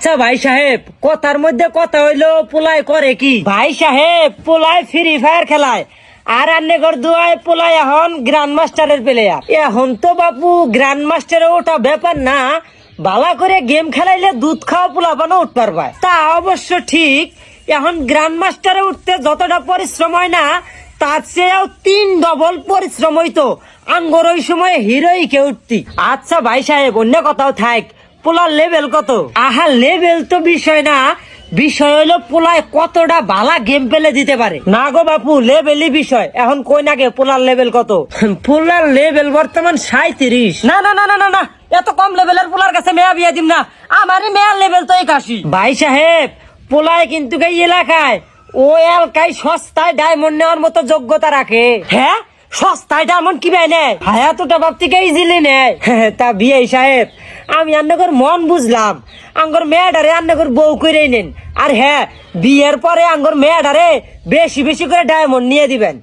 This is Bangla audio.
আচ্ছা ভাই সাহেব, কথার মধ্যে কথা হইলো পোলাই করে কি? ভাই সাহেব, পোলাই ফ্রি ফায়ার খেলায়, আর আন্নেগর দুয়ায় পোলাই এখন গ্র্যান্ড মাস্টারের প্লেয়ার। এখন তো বাপু গ্র্যান্ড মাস্টারে ওটা ব্যাপার না, বালা করে গেম খেলাইলে দুধ খাওয়া পোলাপানো উঠ পারবা। তা অবশ্য ঠিক, এখন গ্র্যান্ড মাস্টারে উঠতে যতটা পরিশ্রম হয় না, তার চেয়েও 3 ডবল পরিশ্রম হইতো আঙ্গর ওই সময় হিরোইকে উঠতি। আচ্ছা ভাই সাহেব, অন্য কথাও থাক, পোলার লেভেল কত? আহা, লেভেল তো বিষয় না, বিষয় হলো পোলায় কতটা বালা গেম পেলে দিতে পারে। না গো বাপু, লেভেলই বিষয়। এখন কই নাগে পোলার লেভেল কত? পোলার লেভেল বর্তমান 37। না না না না না না, এত কম লেভেলের পোলার কাছে মেয়া বিয়া দিম না, আমারই মেয়ার লেভেল তো 81। ভাই সাহেব, পোলায় কিন্তু এই এলাকায় ও এলাকায় সস্তায় ডায়মন্ড নেওয়ার মতো যোগ্যতা রাখে। হ্যাঁ, সস্তায় ডায়মন্ড কি ভাই নেয়? হ্যাঁ, এতটা বাপ থেকে ইজিলি নেয়। তা বিয়ে সাহেব, আমি আন্নাগর মন বুঝলাম, আঙ্গর মেয়েটারে আন্নাগর বউ করে নেন, আর হ্যাঁ, বিয়ের পরে আঙ্গর মেয়েটারে বেশি বেশি করে ডায়মন্ড নিয়ে দিবেন।